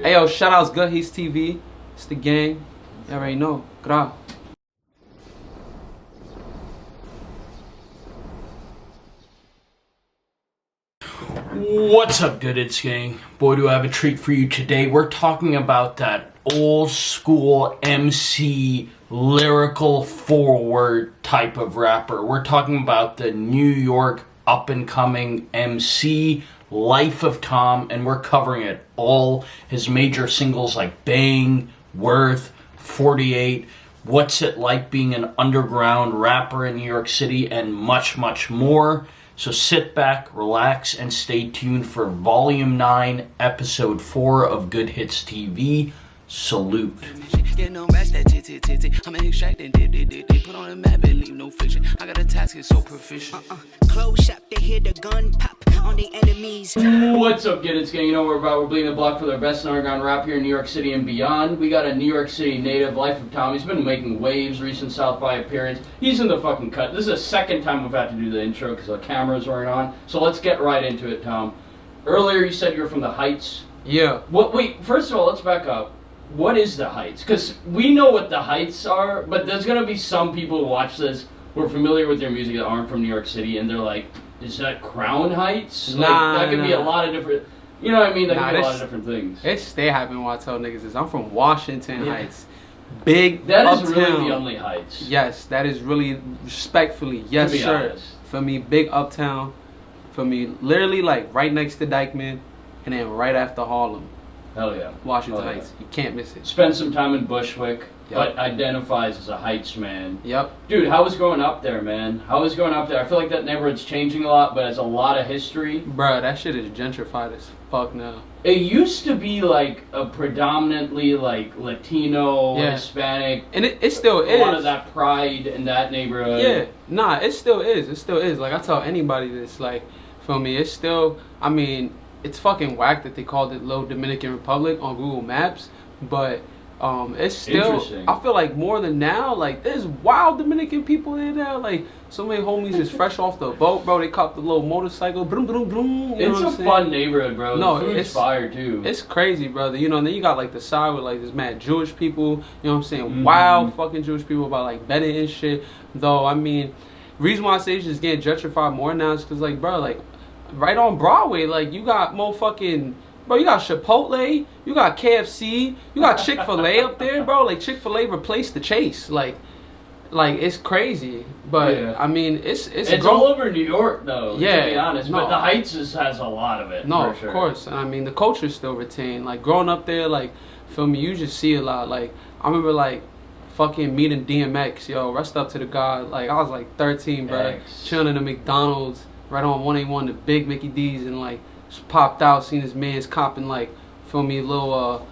Hey yo, shout outs GoodhitsTV. It's the gang. You already know. Gra. What's up, Goodhits gang? Boy, do I have a treat for you today. We're talking about that old school MC lyrical forward type of rapper. We're talking about the New York up and coming MC, Life of Tom, and we're covering it all. His major singles like Bang, Worth, 48, What's It Like Being an Underground Rapper in New York City, and much, much more. So sit back, relax, and stay tuned for Volume 9, Episode 4 of Good Hits TV. Salute. Get no match that I'm an extract and did put on a map and leave no fiction. I got a task, it's so proficient. Close shop, they hear the gun pop on the enemies. What's up, Goodhits gang? You know we're bleeding the block for the best underground rap here in New York City and beyond. We got a New York City native, Life of Tom. He's been making waves, recent South by appearance. He's in the fucking cut. This is the second time we've had to do the intro because the cameras weren't on. So let's get right into it, Tom. Earlier you said you were from the Heights. Yeah. Wait, first of all, let's back up. What is the Heights? Because we know what the Heights are, but there's going to be some people who watch this who are familiar with your music that aren't from New York City, and they're like, is that Crown Heights? That could be a lot of different, you know what I mean? That could be a lot of different things. It's they happen what I tell niggas is I'm from Washington Heights. Big That uptown. is really the only Heights. Yes, that is really respectfully. Yes, sir. Honest. For me, big uptown. For me, literally like right next to Dykeman, and then right after Harlem. Hell yeah. Washington Hell yeah. Heights. You can't miss it. Spent some time in Bushwick, Yep. but identifies as a Heights man. Yep. Dude, how was growing up there, man? How was growing up there? I feel like that neighborhood's changing a lot, but it's a lot of history. Bruh, that shit is gentrified as fuck now. It used to be like a predominantly like Latino, Hispanic, And it still is. a lot of that pride in that neighborhood. Yeah, nah, it still is. It still is. Like, I tell anybody this, like, for me, it's still, I mean, it's fucking whack that they called it Low Dominican Republic on Google Maps, but it's still, Interesting. I feel like more than now, like, there's wild Dominican people there now. Like, so many homies is fresh off the boat, bro. They caught the little motorcycle, boom, boom, boom. It's a fun neighborhood, bro. No, the food's it's fire, too. It's crazy, brother. You know, and then you got, like, the side with, like, this mad Jewish people, you know what I'm saying? Wild fucking Jewish people about, like, Bennett and shit. Though, I mean, reason why I say it's just getting gentrified more now is because, like, bro, like, right on Broadway, like, you got motherfucking, bro, you got Chipotle, you got KFC, you got Chick-fil-A up there, bro. Like, Chick-fil-A replaced the Chase. Like it's crazy. But, Yeah. I mean, it's all over New York, though, Yeah, to be honest. no. But the Heights has a lot of it, No, for sure. of course. And I mean, the culture's still retained. Like, growing up there, like, feel me, you just see a lot. Like, I remember, like, fucking meeting DMX, yo, rest up to the God. Like, I was, like, 13, bro, X. chilling in the McDonald's, right on 181, the big Mickey D's, and, like, just popped out, seen his man's copping, like, feel me, little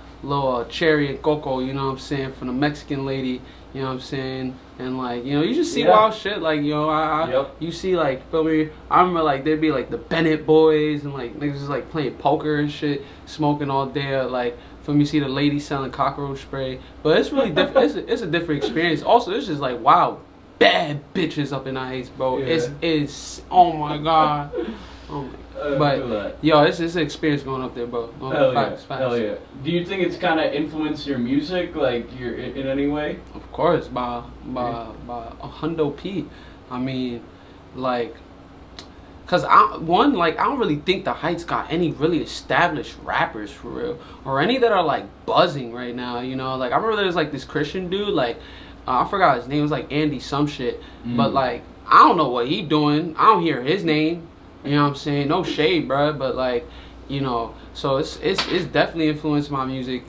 cherry and cocoa, you know what I'm saying, from the Mexican lady, you know what I'm saying, and, like, you know, you just see wild shit, like, you know, you see, like, feel me, I remember, like, there'd be, like, the Bennett boys, and, like, niggas just, like, playing poker and shit, smoking all day, like, feel me, see the lady selling cockroach spray, but it's really different, it's a different experience. Also, it's just, like, wow, bad bitches up in the Heights, bro. Yeah. It's oh my god. Oh my god. But yo, it's an experience going up there, bro. Facts. Hell yeah. Do you think it's kind of influenced your music, like, in any way? Of course, by a hundo P. I mean, like, cause I don't really think the Heights got any really established rappers for real, or any that are like buzzing right now. You know, like I remember there was like this Christian dude, like I forgot his name, was like Andy some shit, but like I don't know what he doing. I don't hear his name. You know what I'm saying? No shade, bro, but like, you know, so it's definitely influenced my music,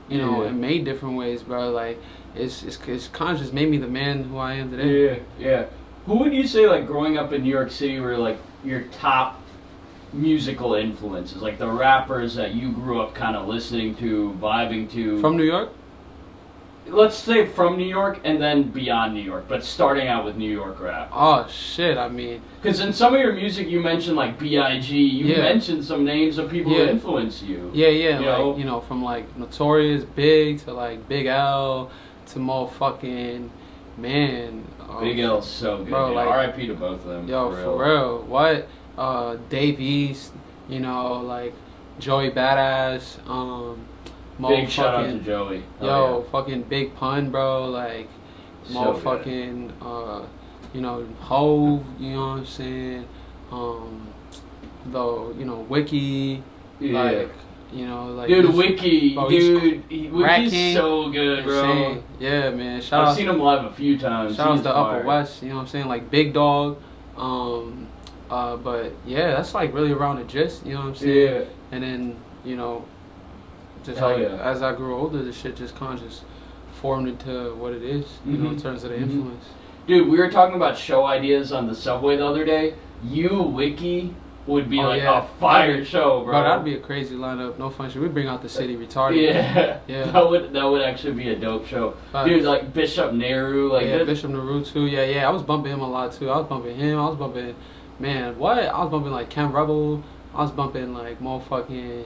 you know, in many different ways, bro. Like it's kind of just made me the man who I am today. Yeah. Who would you say, like, growing up in New York City were like your top musical influences, like the rappers that you grew up kind of listening to, vibing to? From New York? Let's say from New York and then beyond New York, but starting out with New York rap. Oh shit, I mean, because in some of your music you mentioned like B.I.G. You mentioned some names of people who influenced you. Yeah, you know? you know, from like Notorious Big to like Big L to motherfucking man. Big L's so good. Bro, like, R.I.P. to both of them. Yo, for real. What? Dave East, you know, like Joey Badass, Big shout out to Joey. Fucking Big Pun, bro. Like, So motherfucking, you know, Hove, you know what I'm saying? Though, you know, Wiki, like, you know, like. Dude, Wiki, bro, Wiki's so good, bro. Insane. Yeah, man. I've seen him live a few times. Shout out to Upper West, you know what I'm saying? Like, Big Dog. But yeah, that's like really around the gist, you know what I'm saying? Yeah. And then, you know, just Hell like yeah. as I grew older, the shit just kind of just formed into what it is, you know, in terms of the influence. Dude, we were talking about show ideas on the subway the other day. You, Wiki, would be a fire show, bro. That'd be a crazy lineup. No fun shit. We bring out the city retarded. Yeah. That would actually be a dope show. Dude, like Bishop Nehru, like Bishop Nehru too. Yeah. I was bumping him a lot too. I was bumping him. I was bumping, man, what? I was bumping like Ken Rebel. I was bumping like motherfucking,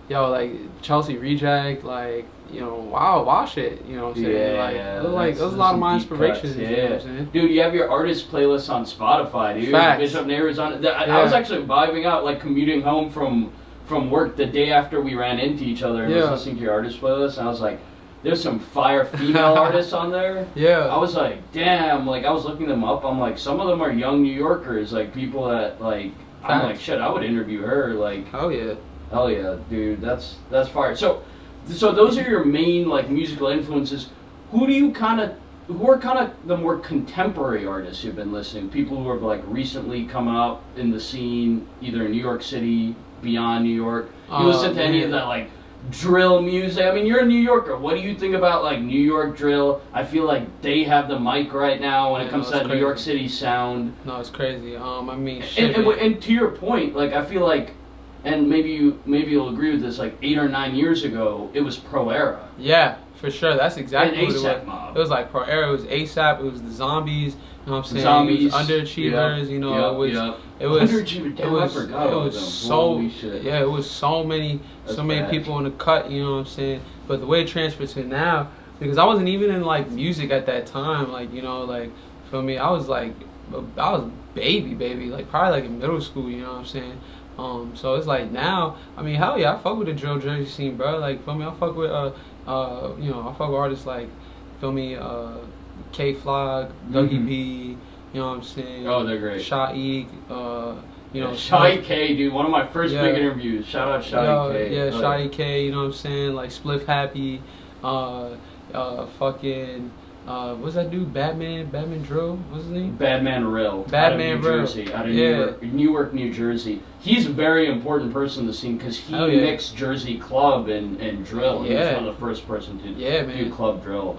like Chelsea Reject, like, you know, wow shit, you know what I'm saying? Like those a lot of my inspirations, you know what I'm saying? Dude, you have your artist playlist on Spotify, dude. Facts. Bishop Nehru's on it. I was actually vibing out, like commuting home from work the day after we ran into each other and was listening to your artist playlist, and I was like, there's some fire female artists on there. Yeah. I was like, damn, like I was looking them up, I'm like, some of them are young New Yorkers, like people that like, I'm like, shit, I would interview her, like. Hell yeah, dude, that's fire. So those are your main like musical influences. Who are kind of the more contemporary artists you've been listening? People who have like recently come out in the scene, either in New York City, beyond New York. You listen to any of that like drill music? I mean, you're a New Yorker. What do you think about like New York drill? I feel like they have the mic right now when it comes to that New York City sound. No, it's crazy. I mean, and to your point, like I feel like. And maybe you'll agree with this. Like 8 or 9 years ago, it was Pro Era. Yeah, for sure. That's exactly what it was. Mob. It was like Pro Era. It was ASAP. It was the Zombies. You know what I'm saying? Zombies. It was Underachievers. You know, it was. Underachievers. It was so many people in the cut. You know what I'm saying? But the way it transferred to now, because I wasn't even in like music at that time. Like, you know, like for me, I was baby, like probably like in middle school. You know what I'm saying? So it's like now, I mean, hell yeah, I fuck with the drill Jersey scene, bro. Like, feel me, I fuck with, you know, I fuck with artists like, feel me, K-Flog, Dougie B, you know what I'm saying? Oh, they're great. Shaik, you know. Shaik K, dude, one of my first big interviews. Shout out Shaik K. Yeah, Shaik K, you know what I'm saying? Like, Spliff Happy, fucking... what's that dude? Batman Drill? What's his name? Batman Rill. Batman out of New Rill. Jersey, out of Newark, New Jersey. He's a very important person in the scene because he mixed Jersey club and drill. He was one of the first person to do club drill.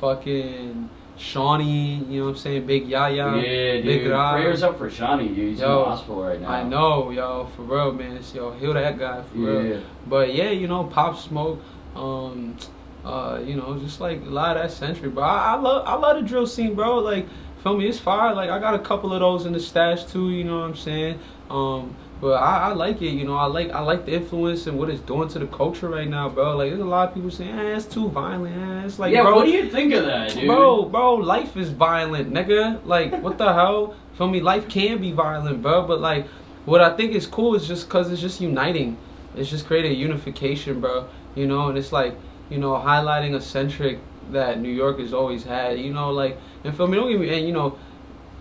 Fucking Shawnee, you know what I'm saying? Big Yaya. Yeah, dude. Big Prayers up for Shawnee, dude. He's in the hospital right now. I know, for real, man. Heal that guy, for real. But yeah, you know, Pop Smoke. You know, just like a lot of that century, bro. I love the drill scene, bro. Like, feel me, it's fire. Like, I got a couple of those in the stash too. You know what I'm saying? But I like it. You know, I like the influence and what it's doing to the culture right now, bro. Like, there's a lot of people saying, it's too violent. It's like, bro, what do you think of that, dude? Bro, life is violent, nigga. Like, what the hell? Feel me? Life can be violent, bro. But like, what I think is cool is just because it's just uniting. It's just creating a unification, bro. You know, and it's like, you know, highlighting a centric that New York has always had, you know, like, and feel me, don't get me, and you know,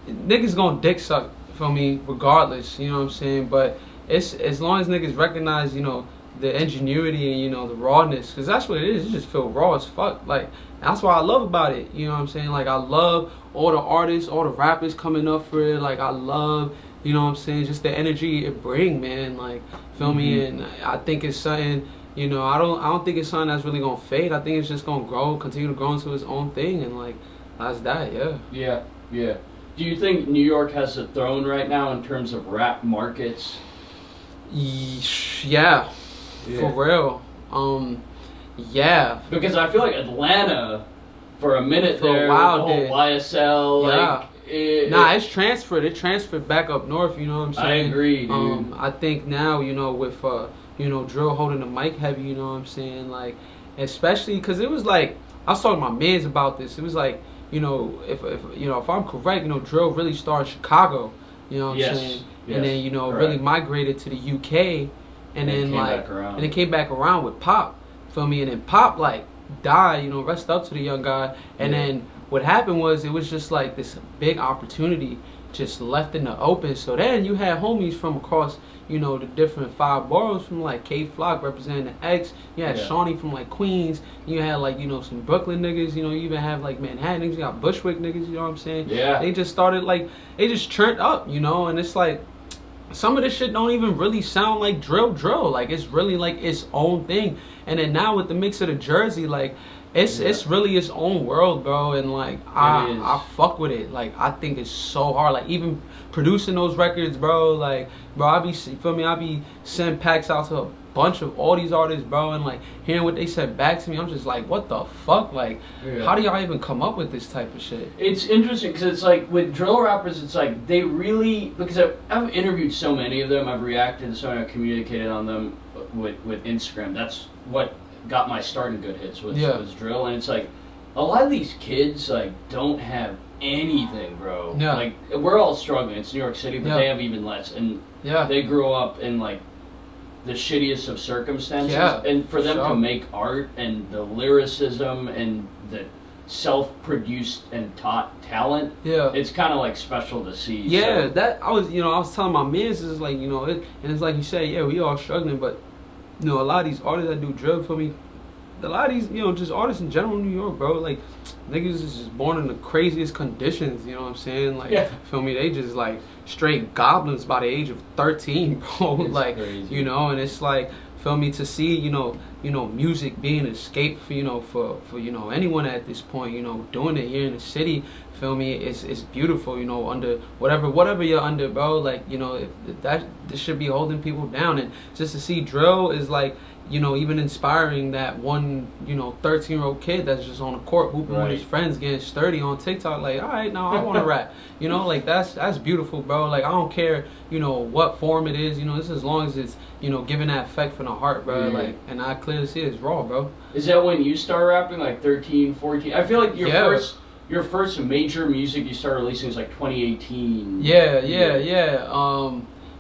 niggas gonna dick suck, feel me, regardless, you know what I'm saying, but it's, as long as niggas recognize, you know, the ingenuity and, you know, the rawness, because that's what it is, it just feel raw as fuck, like, that's what I love about it, you know what I'm saying, like, I love all the artists, all the rappers coming up for it, like, I love, you know what I'm saying, just the energy it bring, man, like, feel me, and I think it's something. You know, I don't think it's something that's really gonna fade. I think it's just gonna grow, continue to grow into its own thing, and like that's that, yeah. Do you think New York has a throne right now in terms of rap markets? Yeah. For real. Yeah. Because I feel like Atlanta, for a minute for there, a while, the whole YSL, like. It's transferred. It transferred back up north. You know what I'm saying? I agree, dude. I think now, you know, with you know, drill holding the mic heavy. You know what I'm saying? Like, especially because it was like I was talking to my mans about this. It was like, you know, if you know, if I'm correct, you know, drill really started in Chicago. You know what I'm saying? Yes, and then, you know, really migrated to the UK, and then like, and it came back around with pop. feel me? And then Pop like died, you know, rest up to the young guy. And then what happened was it was just like this big opportunity just left in the open. So then you had homies from across, you know, the different 5 boroughs, from like K Flock representing the X. You had Shawnee from like Queens. You had like, you know, some Brooklyn niggas. You know, you even have like Manhattan niggas. You got Bushwick niggas. You know what I'm saying? Yeah. They just started like, they just churned up, you know, and it's like, some of this shit don't even really sound like drill. Like, it's really like its own thing. And then now with the mix of the Jersey, like, it's really its own world, bro. And like, I fuck with it. Like, I think it's so hard. Like, even producing those records, bro. Like, bro, I be sending packs out to a bunch of all these artists, bro, and like hearing what they said back to me, I'm just like, what the fuck? Like, how do y'all even come up with this type of shit? It's interesting because it's like with drill rappers, it's like they really, because I've interviewed so many of them, I've reacted to so many, I've communicated on them with Instagram. That's what got my start in Good Hits was drill, and it's like a lot of these kids like don't have anything, bro. Yeah. Like, we're all struggling. It's New York City, but they have even less, and they grew up in like the shittiest of circumstances, and for them to make art and the lyricism and the self-produced and taught talent, it's kind of like special to see. Yeah, so. That I was telling my mans, is like, you know, and it's like you say, we all struggling, but you know, a lot of these artists that do drill for me, a lot of these, you know, just artists in general in New York, bro, like, niggas is just born in the craziest conditions, you know what I'm saying? Like, feel me, they just like straight goblins by the age of 13, bro. It's like, crazy. You know, and it's like, feel me, to see, you know, music being an escape for, you know, for you know, anyone at this point, you know, doing it here in the city, feel me, it's beautiful, you know, under whatever you're under, bro. Like, you know, this should be holding people down, and just to see drill is like, you know, even inspiring that one, you know, 13-year-old kid that's just on the court hooping with his friends, getting sturdy on TikTok. Like, all right, now I want to rap. You know, like, that's beautiful, bro. Like, I don't care, you know, what form it is. You know, just as long as it's, you know, giving that effect from the heart, bro. Like, and I clearly see it's raw, bro. Is that when you start rapping, like 13, 14? I feel like your first major music you started releasing was like 2018.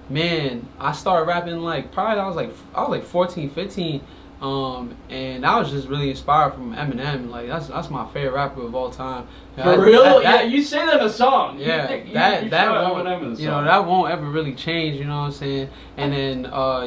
Man, I started rapping like probably I was like 14, 15, and I was just really inspired from Eminem. Like, that's my favorite rapper of all time. For real? Yeah, you say that in a song. Yeah, that won't, you know, that won't ever really change. You know what I'm saying? And then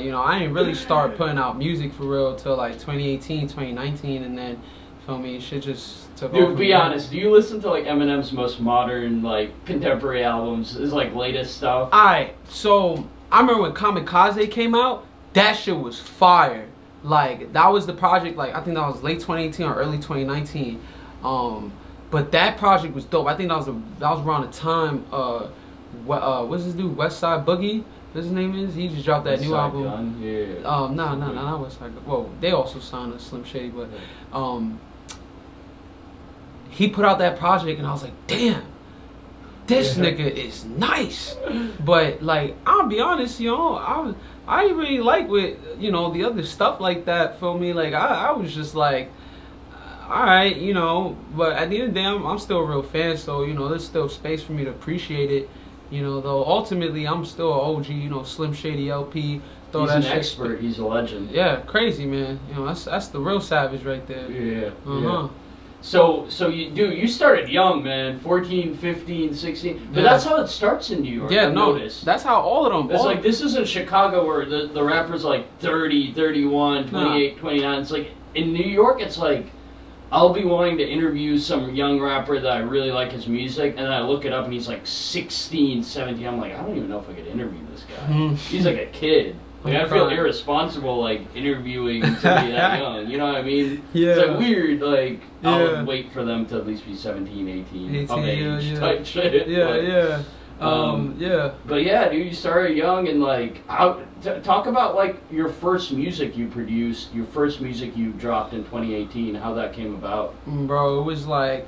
you know, I didn't really start putting out music for real till like 2018, 2019, and then, feel me, shit just took off. Dude, be honest, do you listen to like Eminem's most modern, like, contemporary albums, his like latest stuff? Alright, so I remember when Kamikaze came out, that shit was fire. Like, that was the project, like, I think that was late 2018 or early 2019. But that project was dope. I think that was around the time what's this dude, West Side Boogie? What's his name is? He just dropped that new album. Gun? Yeah. No, not West Side Gun. Well, they also signed a Slim Shady, but he put out that project, and I was like, damn, this nigga is nice. But like, I'll be honest, you know, I didn't really like with, you know, the other stuff like that, feel me? Like, I was just like, alright, you know, but at the end of the day, I'm still a real fan, so, you know, there's still space for me to appreciate it, you know, though ultimately I'm still an OG, you know, Slim Shady LP. He's an expert, he's a legend. Yeah, crazy, man. You know, that's the real savage right there. Yeah. So you started young, man, 14, 15, 16, but that's how it starts in New York. Yeah, that's how all of them. It's like, this isn't Chicago where the rapper's like 30, 31, 28, 29. It's like, in New York, it's like, I'll be wanting to interview some young rapper that I really like his music, and then I look it up and he's like 16, 17. I'm like, I don't even know if I could interview this guy. He's like a kid. Like, I feel irresponsible, like, interviewing somebody that young, you know what I mean? Yeah. It's like weird, like, I would wait for them to at least be 17, 18 of age type shit. But yeah, dude, you started young, and like, talk about like your first music you produced, your first music you dropped in 2018, how that came about. Bro, it was like,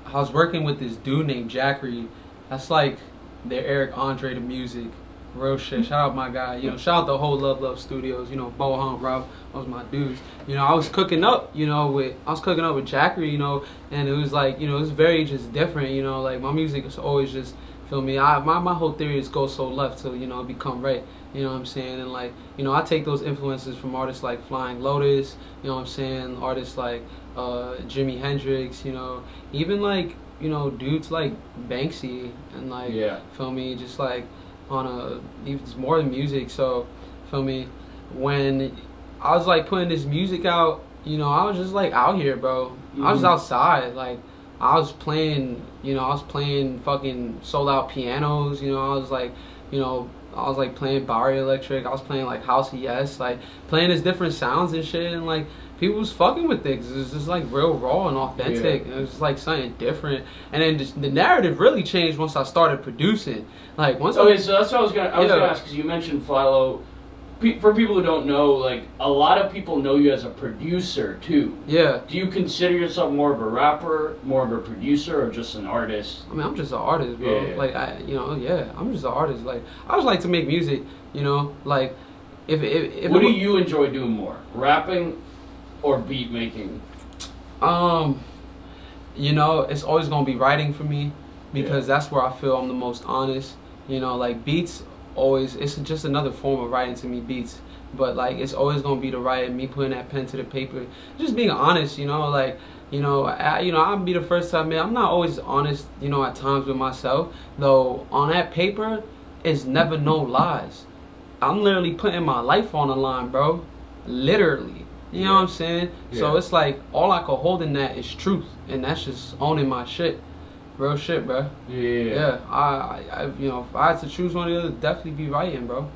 I was working with this dude named Jackery. That's like the Eric Andre to music. Real shit. Shout out my guy. You know, shout out the whole Love Studios. You know, Bo Hunt, Rob, those my dudes. You know, I was cooking up with Jackery. You know, and it was like, you know, it was very just different. You know, like, my music was always just Feel me? My whole theory is go so left till, you know, become right. You know what I'm saying? And like, you know, I take those influences from artists like Flying Lotus, you know what I'm saying? Artists like Jimi Hendrix, you know, even like, you know, dudes like Banksy and like, feel me, just like on a, even more than music. So, feel me, when I was like putting this music out, you know, I was just like out here, bro. I was outside, like I was playing, you know, I was playing fucking sold out pianos, you know, I was like, you know, I was like playing Bowery Electric, I was playing like House of Yes, like playing this different sounds and shit, and like people was fucking with it 'cause it was just like real raw and authentic, and it was just like something different. And then just, the narrative really changed once I started producing. Like once. Okay, so that's what I was gonna ask, because you mentioned Philo. For people who don't know, like a lot of people know you as a producer too. Yeah. Do you consider yourself more of a rapper, more of a producer, or just an artist? I mean, I'm just an artist, bro. Yeah. Like I'm just an artist. Like I just like to make music, you know. Like if what do you enjoy doing more, rapping or beat making? You know, it's always gonna be writing for me because that's where I feel I'm the most honest. You know, like beats. Always, it's just another form of writing to me, beats, but like it's always gonna be the writing, me putting that pen to the paper, just being honest, you know. Like, you know, I'll be the first to admit I'm not always honest, you know, at times with myself, though. On that paper, it's never no lies. I'm literally putting my life on the line, bro, literally, you know what I'm saying? So it's like all I can hold in that is truth, and that's just owning my shit. Real shit, bro. Yeah. I you know, if I had to choose one of the other, definitely be writing, bro.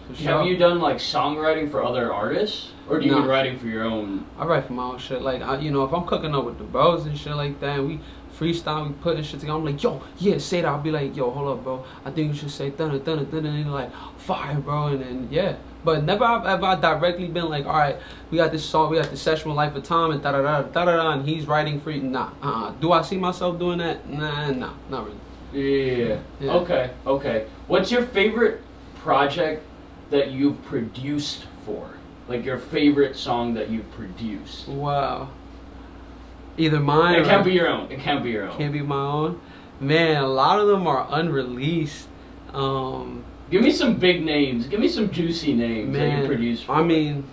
For sure. Have you done like songwriting for other artists, or do you been writing for your own? I write for my own shit. Like, you know, if I'm cooking up with the bros and shit like that, and we freestyle, we putting shit together. I'm like, yo, yeah, say that. I'll be like, yo, hold up, bro. I think you should say thunder, thunder, thunder, and they're like, fire, bro. And then but never have I directly been like, all right, we got this song, we got this session with Life of Tom, and da da da da da da, and he's writing for you. Nah, do I see myself doing that? Nah, not really. Yeah. Okay. What's your favorite project that you've produced for? Like your favorite song that you've produced? Wow. Either mine. It can't be your own. It can't be your own. Can't be my own. Man, a lot of them are unreleased. Give me some big names. Give me some juicy names that you produced for. I mean,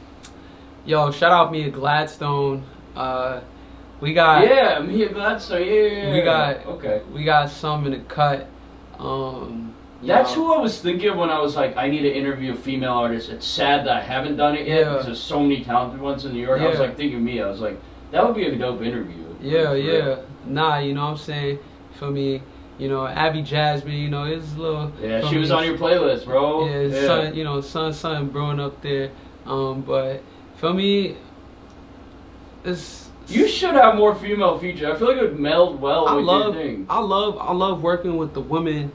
yo, shout out Mia Gladstone. We got Mia Gladstone. Yeah. We got some in the cut. That's who I was thinking of when I was like, I need to interview a female artist. It's sad that I haven't done it yet because there's so many talented ones in New York. I was like thinking Mia. I was like, that would be a dope interview. Yeah. Nah, you know what I'm saying? For me. You know, Abby Jasmine, you know, it's a little... Yeah, she was on your playlist, bro. Yeah, son, you know, something brewing up there. But for me, it's... You should have more female features. I feel like it would meld well with your thing. I love working with the women,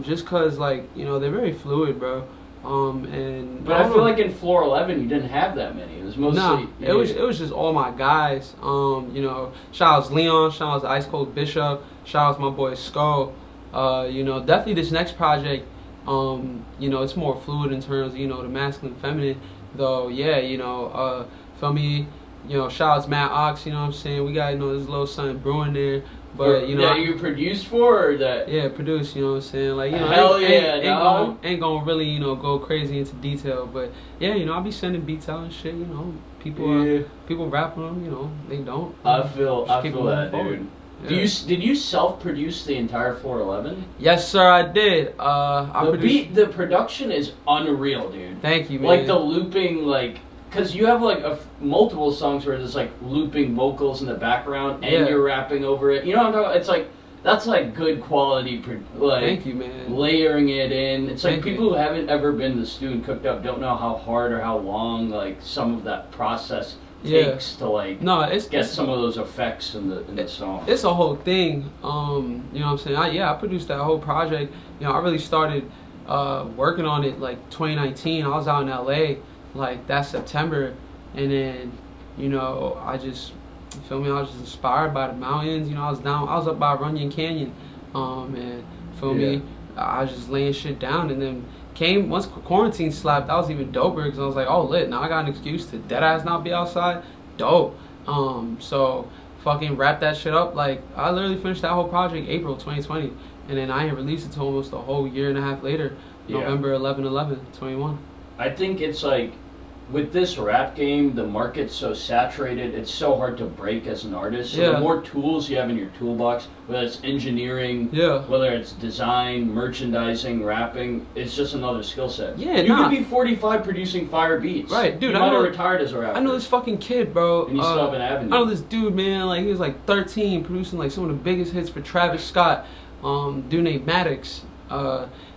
just cause like, you know, they're very fluid, bro. But I feel like in Floor 11 you didn't have that many. It was mostly it was just all my guys. You know, shout outs Leon, shout outs Ice Cold Bishop, shout outs my boy Skull. You know, definitely this next project, you know, it's more fluid in terms of, you know, the masculine, feminine. Though, you know, feel me, you know, shout outs Matt Ox, you know what I'm saying? We got, you know, there's a little something brewing there. But, you know, that you produced for, or that? Yeah, produced, you know what I'm saying? Like, you know, hell ain't gonna really, you know, go crazy into detail. But, yeah, you know, I'll be sending beats out and shit, you know. People rapping them, you know, they don't. I feel that, dude. Yeah. Did you self-produce the entire Floor 11? Yes, sir, I did. The production is unreal, dude. Thank you, man. Like, the looping, like... Because you have like multiple songs where there's like looping vocals in the background and you're rapping over it. You know what I'm talking about? It's like, that's like good quality, like, thank you, man. Layering it in. It's like people who haven't ever been to the studio and cooked up don't know how hard or how long like some of that process takes to like get some of those effects in the song. It's a whole thing. You know what I'm saying? I produced that whole project. You know, I really started working on it like 2019. I was out in LA. Like that September, and then, you know, I just, feel me, I was just inspired by the mountains. You know, I was up by Runyon Canyon, and feel me, I was just laying shit down, and then once quarantine slapped, I was even doper because I was like, oh lit, now I got an excuse to deadass not be outside, dope. So fucking wrap that shit up. Like I literally finished that whole project April 2020. and then I ain't released it till almost a whole year and a half later, November 11/11/21. I think it's like, with this rap game, the market's so saturated, it's so hard to break as an artist. So the more tools you have in your toolbox, whether it's engineering, whether it's design, merchandising, rapping, it's just another skill set. Yeah, you could be 45 producing fire beats. Right, dude. You might have retired as a rapper. I know this fucking kid, bro. And you still have an avenue. I know this dude, man. Like, he was like 13, producing like some of the biggest hits for Travis Scott. Dude named Maddox.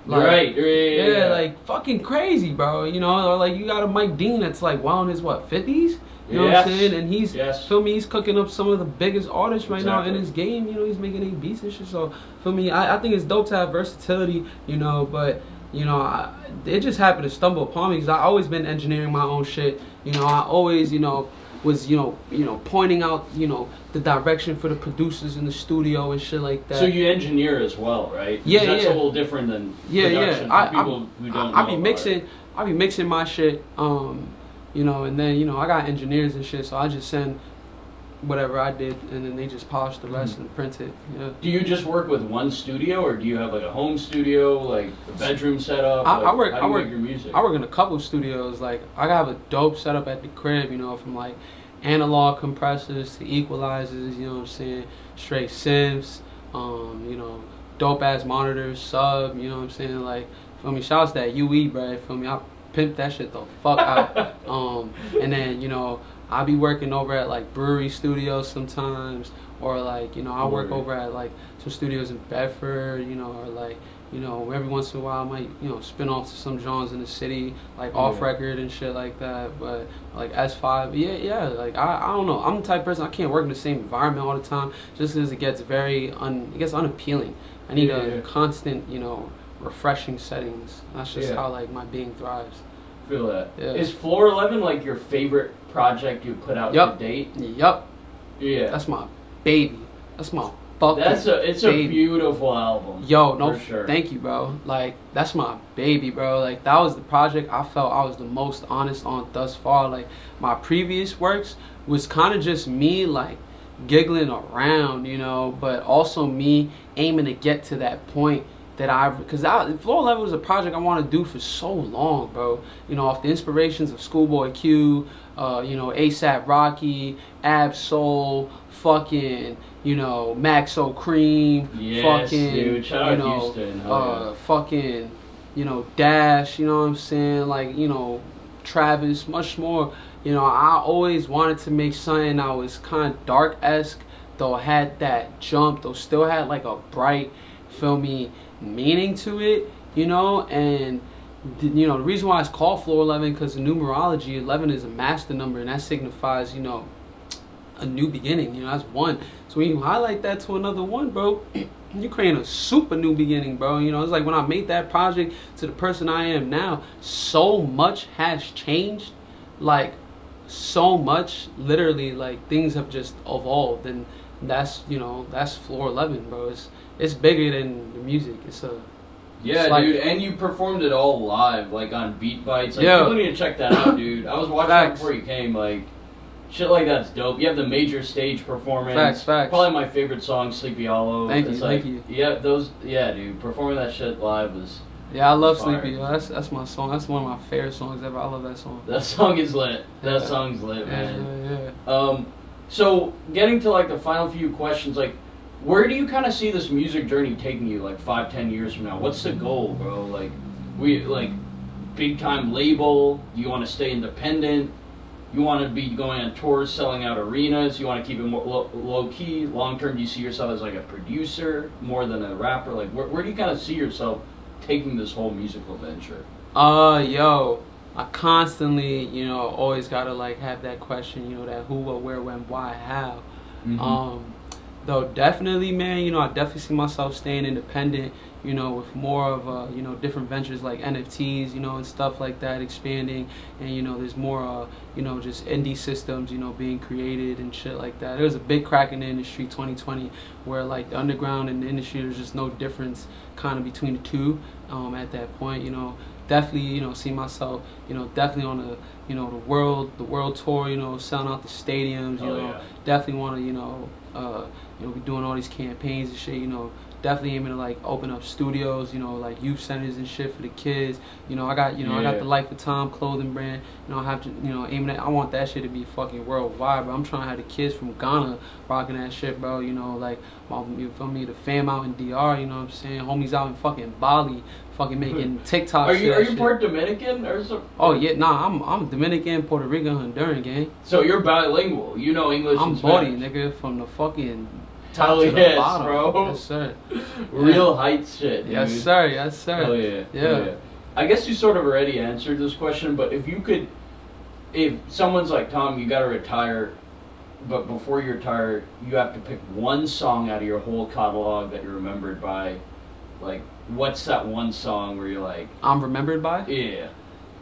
Like, yeah, like fucking crazy, bro. You know, or like you got a Mike Dean that's like well in his 50s. You know what I'm saying? And he's feel me, he's cooking up some of the biggest artists right now in his game. You know, he's making 8 beats and shit. So feel me, I think it's dope to have versatility. You know, but you know, it just happened to stumble upon me because I always been engineering my own shit. You know, I always was pointing out the direction for the producers in the studio and shit like that. So you engineer as well, right? Yeah, that's a little different than production for people who don't know. I be mixing my shit, and then I got engineers and shit, so I just send whatever I did, and then they just polish the rest and print it. Yeah. Do you just work with one studio, or do you have like a home studio, like a bedroom setup? I work your music? I work in a couple studios. Like I have a dope setup at the crib, from like analog compressors to equalizers, you know what I'm saying, straight synths, dope ass monitors, sub, you know what I'm saying, like, feel me, shouts to that UE, bro, feel me, I pimped that shit the fuck out. And then, I be working over at like brewery studios sometimes, or like, I work over at like some studios in Bedford, or like, every once in a while I might, spin off to some genres in the city, like off record and shit like that. But like S5, like I don't know. I'm the type of person, I can't work in the same environment all the time, just because it gets unappealing. I need a constant, refreshing settings. That's just how like my being thrives. Feel that. Yeah. Is Floor 11 like your favorite project you put out to date? Yep. Yeah. That's my baby. That's my it's a beautiful album. Yo, no, for sure. Thank you, bro. Like, that's my baby, bro. Like, that was the project I felt I was the most honest on thus far. Like, my previous works was kind of just me, like, giggling around, but also me aiming to get to that point that because Floor 11 was a project I wanted to do for so long, bro. Off the inspirations of Schoolboy Q, ASAP Rocky, Ab Soul, fucking, Maxo Cream, fucking, dude. Shout out Houston. fucking, Dash, you know what I'm saying, like, Travis, much more. I always wanted to make something that was kind of dark-esque, though had that jump, though still had like a bright, feel me, meaning to it, and the reason why it's called Floor 11, because the numerology 11 is a master number, and that signifies a new beginning. That's 1. So when you highlight that to another 1, bro, you create a super new beginning, bro. It's like when I made that project to the person I am now, so much has changed, like so much, literally, like things have just evolved, and that's Floor 11, bro. It's bigger than the music. Dude, and you performed it all live, like on Beat Bites. Like, you need to check that out, dude. I was watching that before you came, like, shit like that's dope. You have the major stage performance. Facts. Probably my favorite song, Sleepy Hollow. Thank you. Yeah, dude, performing that shit live was... Yeah, I love Sleepy. That's my song. That's one of my favorite songs ever. I love that song. That song is lit. That song's lit, man. Yeah. So, getting to, like, the final few questions, like, where do you kind of see this music journey taking you, like, 5-10 years from now? What's the goal, bro? Like, big time label? Do you want to stay independent? You want to be going on tours, selling out arenas? You want to keep it more low key? Long term, do you see yourself as like a producer more than a rapper? Like, where do you kind of see yourself taking this whole musical venture? I constantly, always gotta like have that question, that who, what, where, when, why, how. Though definitely, man, I definitely see myself staying independent, with more of, different ventures like NFTs, and stuff like that, expanding. And, there's more, just indie systems, being created and shit like that. There was a big crack in the industry, 2020, where like the underground and the industry, there's just no difference kind of between the two at that point, Definitely, see myself, definitely on the, the world tour, selling out the stadiums, Definitely want to, be doing all these campaigns and shit, definitely aiming to like open up studios, you know, like youth centers and shit for the kids. You know, I got the Life of Tom clothing brand. You know, I have to, you know, aiming at. I want that shit to be fucking worldwide, bro. I'm trying to have the kids from Ghana rocking that shit, bro. You know, like you feel me, the fam out in DR. You know what I'm saying? Homies out in fucking Bali, fucking making TikTok. Are you part Dominican or something? Oh yeah, nah, I'm Dominican, Puerto Rican, Honduran, gang. So you're bilingual. You know English. I'm and body, Spanish. nigga, from the fucking top Hell to the yes, bottom. bro. Yes, sir. Real heights shit, dude. Yes, sir. Yes, sir. Hell yeah. Yeah. Hell yeah. I guess you sort of already answered this question, but if someone's like, Tom, you gotta retire, but before you retire, you have to pick one song out of your whole catalog that you're remembered by, like, what's that one song where you're like... I'm remembered by? Yeah.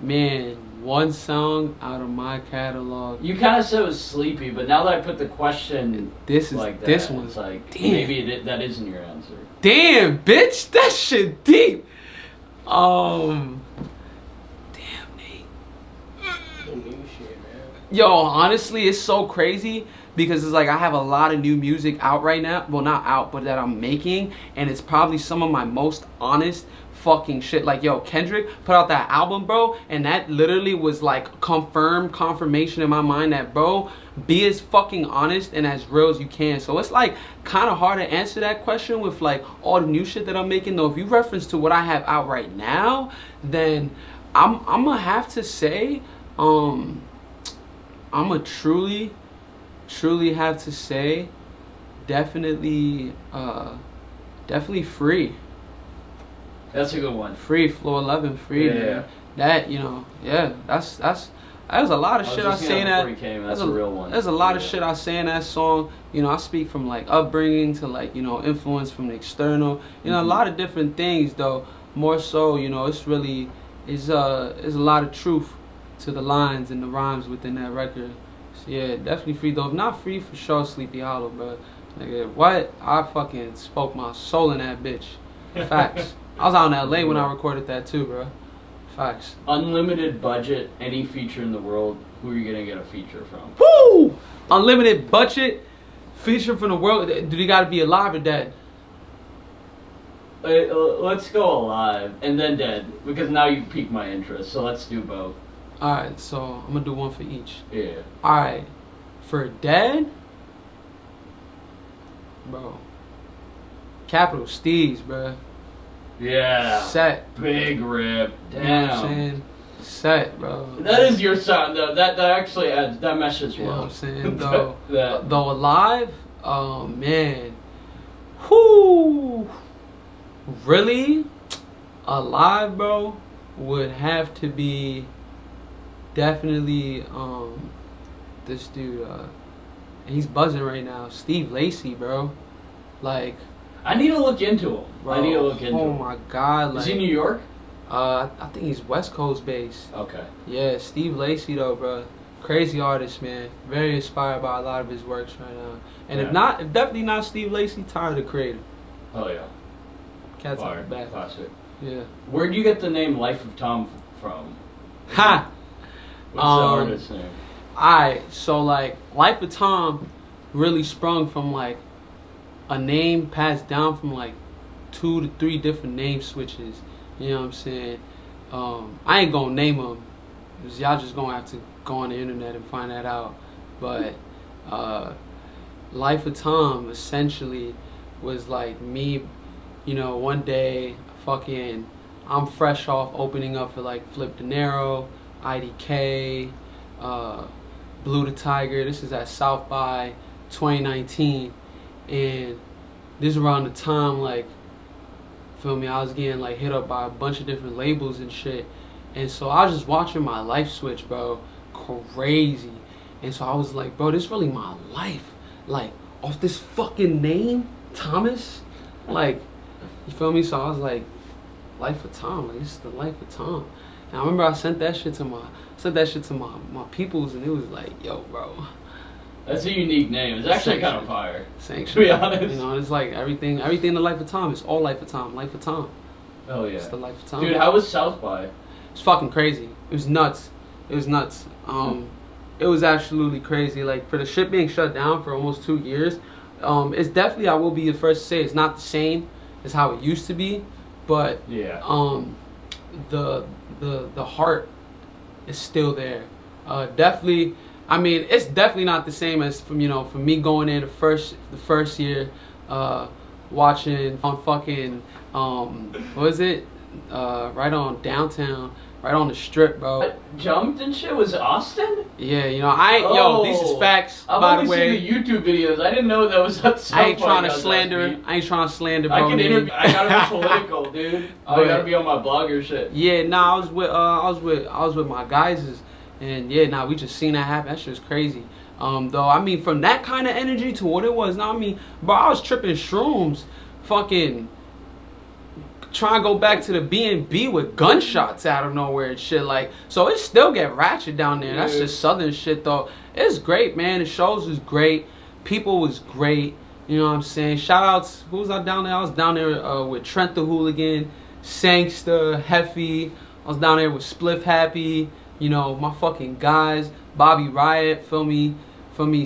Man, one song out of my catalog. You kind of said it was Sleepy, but now that I put the question this like that, this one's it's like, damn. maybe that isn't your answer. Damn, bitch, that shit deep. Damn, Nate. Yo, honestly, it's so crazy because it's like I have a lot of new music out right now. Well, not out, but that I'm making, and it's probably some of my most honest fucking shit. Like, yo, Kendrick put out that album, bro, and that literally was like confirmation in my mind that, bro, be as fucking honest and as real as you can. So it's like kind of hard to answer that question with like all the new shit that I'm making. Though if you reference to what I have out right now, then I'm gonna have to say I'm gonna truly have to say definitely Free. That's a good one. Free, Floor 11, Free. Yeah. That, you know, yeah, that's there's a lot of shit I say in that. That's a real one. There's a lot of shit I say in that song. You know, I speak from like upbringing to like, you know, influence from the external. You know, a lot of different things though. More so, you know, it's really is a lot of truth to the lines and the rhymes within that record. So yeah, definitely Free though. If not Free, for sure Sleepy Hollow, bro. Nigga, what? I fucking spoke my soul in that bitch. Facts. I was out in LA when I recorded that too, bro. Facts. Unlimited budget, any feature in the world, who are you gonna get a feature from? Woo! Unlimited budget, feature from the world. Do they gotta be alive or dead? Let's go alive and then dead, because now you piqued my interest. So let's do both. All right, so I'm gonna do one for each. Yeah. All right, for dead, bro. Capital Steez, bro. Yeah. Set. Big rip. Damn. You know what I'm saying? Set, bro. That is your sound, though. That actually adds, that meshes well. You know what I'm saying? Though, that. though alive, oh man. Whoo! Really? Alive, bro, would have to be definitely this dude, he's buzzing right now. Steve Lacy, bro. Like, I need to look into him. bro, I need to look into him. Oh my god, like, Is he New York? I think he's West Coast based. Okay. Yeah, Steve Lacy though, bro. Crazy artist, man. Very inspired by a lot of his works right now. And if definitely not Steve Lacy, Tyler the Creator. Oh yeah. Cat's on the back. Classic. Yeah. Where'd you get the name Life of Tom from? Ha! What's the artist's name? Alright, so like Life of Tom really sprung from like a name passed down from like 2 to 3 different name switches. You know what I'm saying? I ain't gonna name them, because y'all just gonna have to go on the internet and find that out. But Life of Tom essentially was like me, you know, one day fucking I'm fresh off opening up for like Flip De Niro, IDK, Blue the Tiger. This is at South by 2019, and this is around the time, like, feel me, I was getting like hit up by a bunch of different labels and shit, and so I was just watching my life switch, bro, crazy. And so I was like, bro, this really my life, like, off this fucking name, Thomas, like, you feel me? So I was like, Life of Tom, like, this is the Life of Tom. And I remember I sent that shit to my peoples, and it was like, yo, bro, That's a unique name. It's actually kind of fire. Sanction. To be honest. You know, it's like everything in the Life of Tom. It's all Life of Tom. Life of Tom. Oh yeah. It's the Life of Tom. Dude, how was South by? It's fucking crazy. It was nuts. It was nuts. It was absolutely crazy. Like, for the shit being shut down for almost 2 years, it's definitely, I will be the first to say, it's not the same as how it used to be, but Yeah. The heart is still there. Definitely. I mean, it's definitely not the same as from me going in the first year, watching on fucking what is it? Right on downtown, right on the strip, bro. Jumped and shit was Austin? Yeah, yo, these is facts. By the way, I've only seen the YouTube videos. I didn't know that was at some I ain't point trying to that slander. deep. I ain't trying to slander, I bro. can interview. I gotta be political, dude. I But- gotta be on my blog or shit. Yeah, nah, I was with my guys, and yeah, nah, we just seen that happen. That shit was crazy. Though, I mean, from that kind of energy to what it was, now, I mean, bro, I was tripping shrooms, fucking trying to go back to the B&B with gunshots out of nowhere and shit, like, so it still get ratchet down there. That's just southern shit, though. It's great, man. The shows was great. People was great. You know what I'm saying? Shout outs. Who was I down there? I was down there with Trent the Hooligan, Sangster, Heffy. I was down there with Spliff Happy. You know, my fucking guys. Bobby Riot, feel me,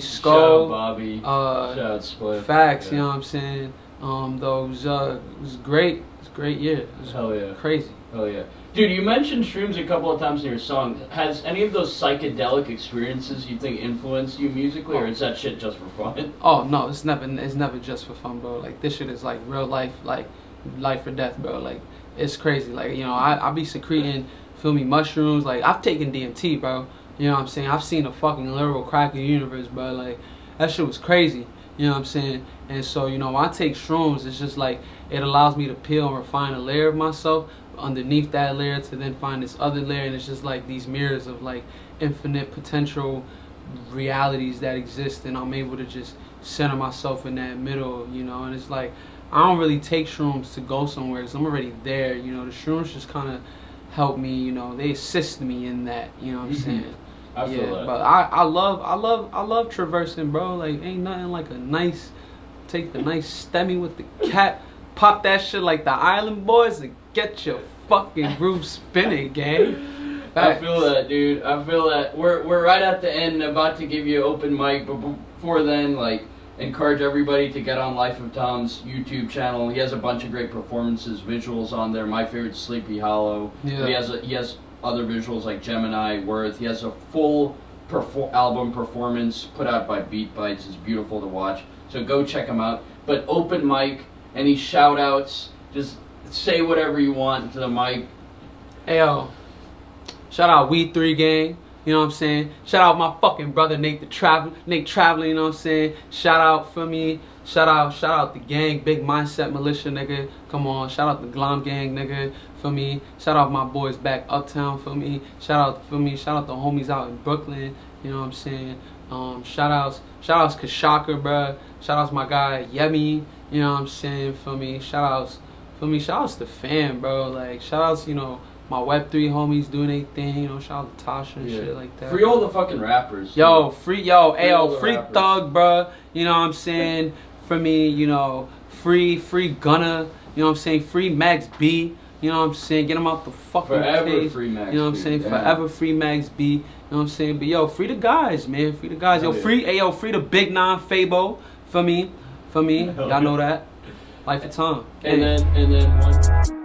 Skull. Shout out Bobby. Shout out Spliff. Facts, Yeah. you know what I'm saying? Though it was great. It was a great year. It was Hell yeah. crazy. Hell yeah. Dude, you mentioned shrooms a couple of times in your song. Has any of those psychedelic experiences you think influenced you musically, or is that shit just for fun? Oh no, it's never just for fun, bro. Like this shit is like real life, like life or death, bro. Like it's crazy. Like, you know, I be secreting, feel me, mushrooms. Like I've taken DMT, bro. You know what I'm saying? I've seen a fucking literal crack in the universe, bro. Like that shit was crazy. You know what I'm saying? And so, you know, when I take shrooms, it's just like it allows me to peel and refine a layer of myself underneath that layer to then find this other layer, and it's just like these mirrors of like infinite potential realities that exist, and I'm able to just center myself in that middle, you know. And it's like I don't really take shrooms to go somewhere because I'm already there, you know. The shrooms just kind of help me, you know, they assist me in that, you know what I'm saying? I feel that. But I love traversing, bro. Like ain't nothing like a nice, take the nice stemmy with the cap, pop that shit like the Island Boys and get your fucking groove spinning, gang. I feel that, dude. I feel that. We're right at the end, about to give you an open mic, but before then, like, encourage everybody to get on Life of Tom's YouTube channel. He has a bunch of great performances, visuals on there. My favorite, Sleepy Hollow. Yeah. He has other visuals like Gemini, Worth. He has a full album performance put out by Beat Bites. It's beautiful to watch. So go check him out. But open mic, any shout outs, just say whatever you want to the mic. Hey yo, shout out We 3 Gang, you know what I'm saying? Shout out my fucking brother Nate Traveler, you know what I'm saying? Shout out for me. Shout out the gang, Big Mindset Militia, nigga. Come on, shout out the Glom Gang, nigga, for me. Shout out my boys back uptown, for me. Shout out the homies out in Brooklyn, you know what I'm saying? Shout outs Kashaka, bruh. Shout outs my guy Yemi, you know what I'm saying, for me. Shout outs to fam, bro. Like shout outs, you know, my Web3 homies doing their thing, you know, shout out to Tasha and shit like that. Free all the fucking rappers. Yo, free all free rappers. Thug, bruh. You know what I'm saying? For me, you know, free Gunna, you know what I'm saying? Free Max B, you know what I'm saying? Get him out the fucking Forever cage. free Max You know what I'm B, saying? yeah. Forever free Max B. You know what I'm saying? But yo, free the guys, man. Free the guys. Yo, Hell yeah. free the Big 9 Fabo. For me. Hell Y'all know that. Life of Tom. And then one.